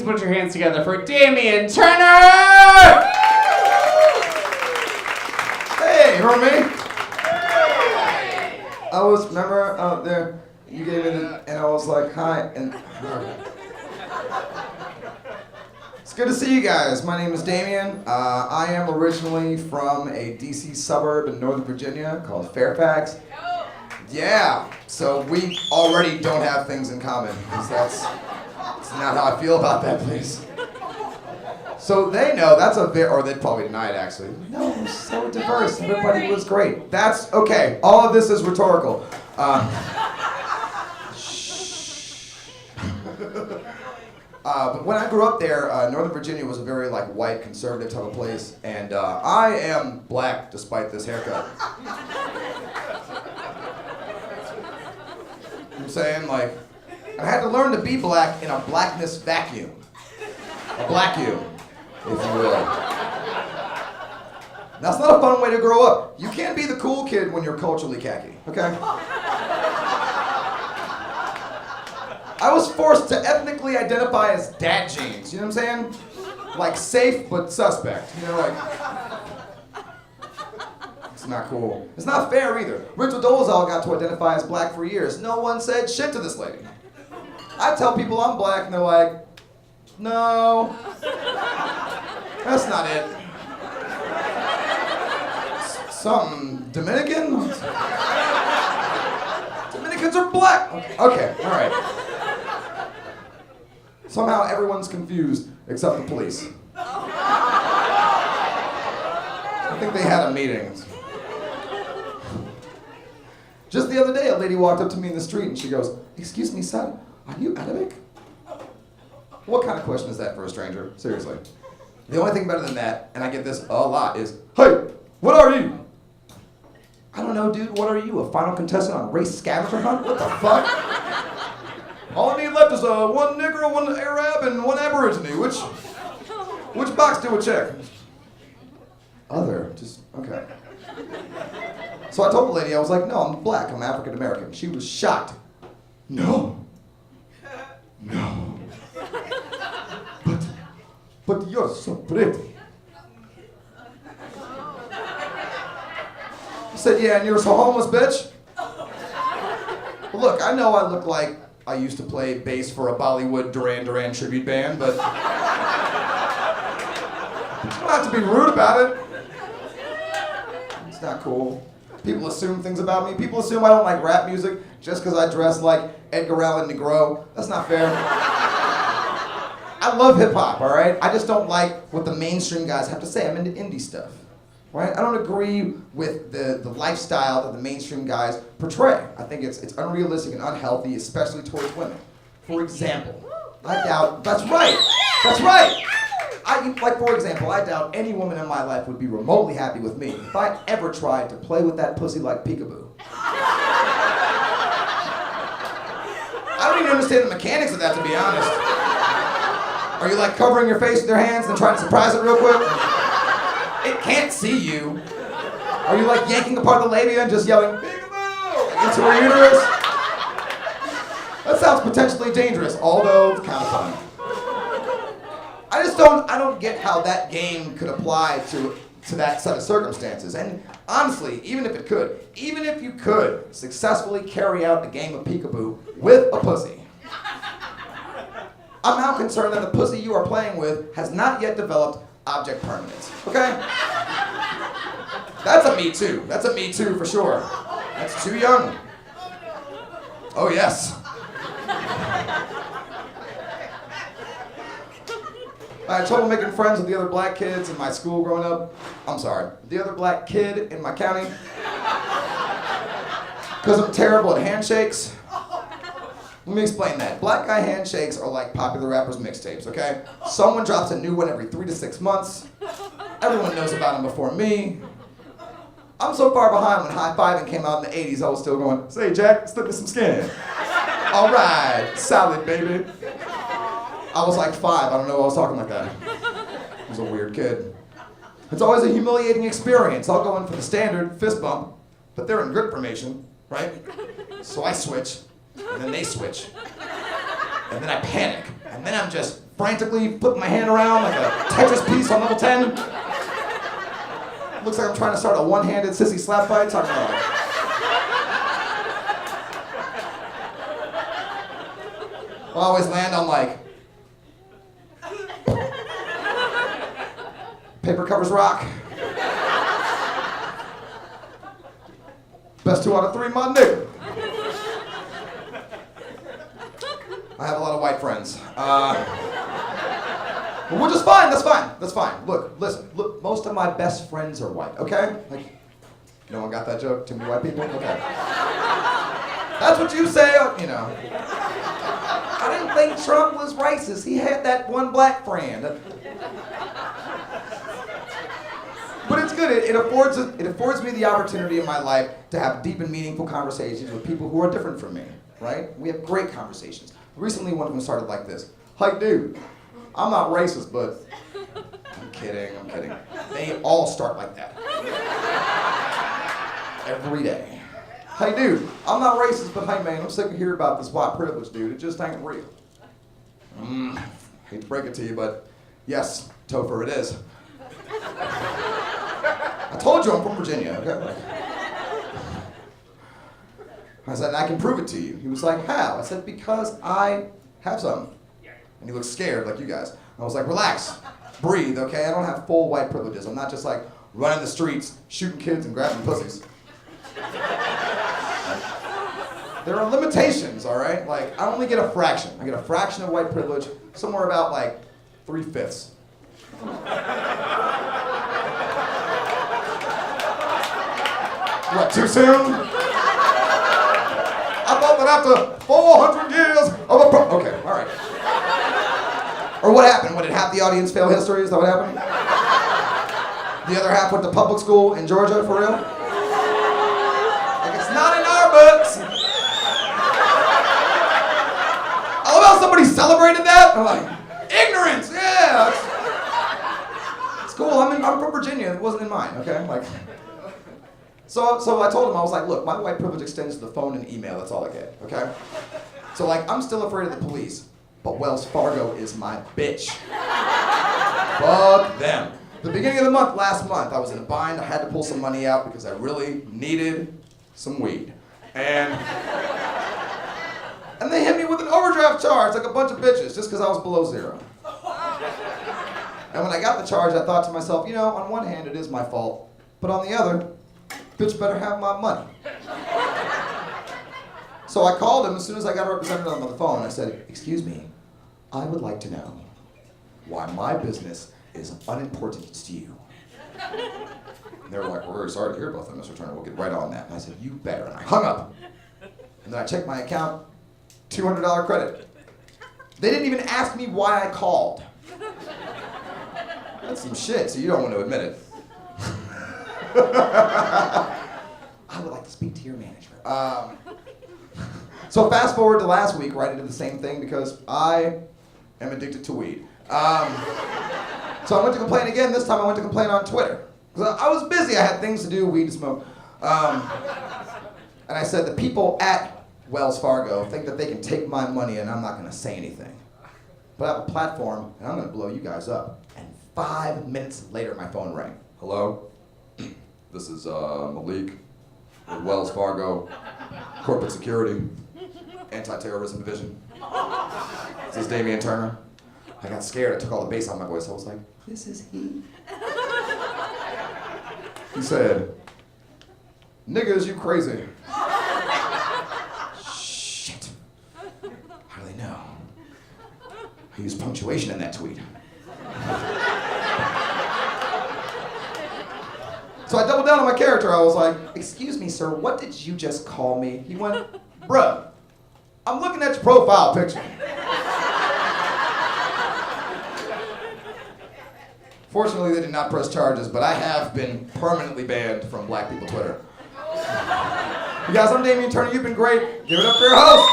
Put your hands together for Damian Turner! Hey, remember me? I was, remember out there, you gave me the, and I was like, hi, and it's good to see you guys. My name is Damian. I am originally from a DC suburb in Northern Virginia called Fairfax. Yeah, so we already don't have things in common, because that's not how I feel about that place. So they know that's a bit, or they'd probably deny it actually. No, it was so diverse. Everybody was great. That's okay. All of this is rhetorical. But when I grew up there, Northern Virginia was a very like white, conservative type of place, and I am black despite this haircut. You know what I'm saying? Like, I had to learn to be black in a blackness vacuum. A blackume, if you will. That's not a fun way to grow up. You can't be the cool kid when you're culturally khaki, okay? I was forced to ethnically identify as dad jeans, you know what I'm saying? Like safe but suspect, you know, like, it's not cool. It's not fair either. Rachel Dolezal got to identify as black for years. No one said shit to this lady. I tell people I'm black and they're like, no, that's not it. Something Dominican? Dominicans are black. Okay, all right. Somehow everyone's confused except the police. I think they had a meeting. Just the other day, a lady walked up to me in the street and she goes, "Excuse me, son, are you Arabic?" What kind of question is that for a stranger? Seriously. The only thing better than that, and I get this a lot, is, "Hey, what are you?" I don't know, dude. What are you, a final contestant on Race Scavenger Hunt? What the fuck? All I need left is one Negro, one Arab, and one Aborigine. Which box do we check? Other. Just, okay. So I told the lady, I was like, "No, I'm black. I'm African American." She was shocked. No. No. But you're so pretty. I said, "Yeah, and you're so homeless, bitch." Well, look, I know I look like I used to play bass for a Bollywood Duran Duran tribute band, but you don't have to be rude about it. It's not cool. People assume things about me. People assume I don't like rap music just because I dress like Edgar Allan Negro. That's not fair. I love hip hop, all right? I just don't like what the mainstream guys have to say. I'm into indie stuff, right? I don't agree with the lifestyle that the mainstream guys portray. I think it's unrealistic and unhealthy, especially towards women. For example, I doubt, that's right. For example, I doubt any woman in my life would be remotely happy with me if I ever tried to play with that pussy like peekaboo. I don't even understand the mechanics of that, to be honest. Are you like covering your face with your hands and trying to surprise it real quick? It can't see you. Are you like yanking apart the labia and just yelling, "Peekaboo!" into her uterus? That sounds potentially dangerous, although it's kind of fun. I don't get how that game could apply to that set of circumstances. And honestly, even if you could successfully carry out a game of peekaboo with a pussy, I'm now concerned that the pussy you are playing with has not yet developed object permanence, okay? That's a me too. That's a me too for sure. That's too young. Oh yes. I had trouble making friends with the other black kids in my school growing up. I'm sorry, the other black kid in my county. Because I'm terrible at handshakes. Let me explain that. Black guy handshakes are like popular rappers' mixtapes, okay? Someone drops a new one every 3 to 6 months. Everyone knows about them before me. I'm so far behind when high-fiving came out in the 80s, I was still going, "Say, Jack, slip me some skin." All right, solid, baby. I was like 5, I don't know why I was talking like that. I was a weird kid. It's always a humiliating experience. I'll go in for the standard fist bump, but they're in grip formation, right? So I switch, and then they switch. And then I panic, and then I'm just frantically flipping my hand around like a Tetris piece on level 10. Looks like I'm trying to start a one-handed sissy slap fight. Talking about I always land on like paper covers rock. Best 2 out of 3, my nigga. I have a lot of white friends. Which is fine, that's fine, that's fine. Look, listen, look, most of my best friends are white, okay? Like, no one got that joke? Too many white people? Okay. That's what you say, you know. I didn't think Trump was racist. He had that one black friend. But it's good. It affords me the opportunity in my life to have deep and meaningful conversations with people who are different from me, right? We have great conversations. Recently, one of them started like this. Like, dude, I'm not racist, but... I'm kidding. They all start like that. Every day. Hey, dude, I'm not racist, but hey, man, I'm sick of hearing about this white privilege, dude. It just ain't real. Hate to break it to you, but yes, Topher, it is. I told you I'm from Virginia, okay? I said, I can prove it to you. He was like, how? I said, because I have some. And he looked scared, like you guys. I was like, relax, breathe, okay? I don't have full white privileges. I'm not just like running the streets, shooting kids and grabbing pussies. There are limitations, all right? Like, I only get a fraction. I get a fraction of white privilege, somewhere about like 3/5. What, too soon? I thought that after 400 years of a okay, all right. Or what happened? What, did half the audience fail history? Is that what happened? The other half went to public school in Georgia, for real? Like, it's not in our books. I love how somebody celebrated that. I'm like, ignorance, yeah. It's cool, I'm from Virginia. It wasn't in mine, okay? Like, so I told him, I was like, look, my white privilege extends to the phone and email. That's all I get, okay? So, like, I'm still afraid of the police, but Wells Fargo is my bitch. Fuck them. The beginning of the month, last month, I was in a bind. I had to pull some money out because I really needed some weed. And they hit me with an overdraft charge, like a bunch of bitches, just because I was below zero. And when I got the charge, I thought to myself, you know, on one hand, it is my fault, but on the other, bitch better have my money. So I called him as soon as I got a representative on the phone, and I said, excuse me, I would like to know why my business is unimportant to you. And they were like, we're very sorry to hear about that, Mr. Turner. We'll get right on that. And I said, you better. And I hung up. And then I checked my account, $200 credit. They didn't even ask me why I called. That's some shit, so you don't want to admit it. I would like to speak to your manager. So fast forward to last week, where I did the same thing because I am addicted to weed. So I went to complain again. This time I went to complain on Twitter. I was busy. I had things to do, weed to smoke. And I said, the people at Wells Fargo think that they can take my money and I'm not going to say anything. But I have a platform and I'm going to blow you guys up. And 5 minutes later, my phone rang. Hello? This is Malik with Wells Fargo Corporate Security Anti-Terrorism Division. This is Damian Turner. I got scared. I took all the bass out of my voice. I was like, this is he. He said, niggas, you crazy. Shit. How do they know? I used punctuation in that tweet. So I doubled down on my character. I was like, excuse me, sir, what did you just call me? He went, bruh, I'm looking at your profile picture. Fortunately, they did not press charges, but I have been permanently banned from Black People Twitter. You guys, I'm Damian Turner. You've been great. Give it up for your host.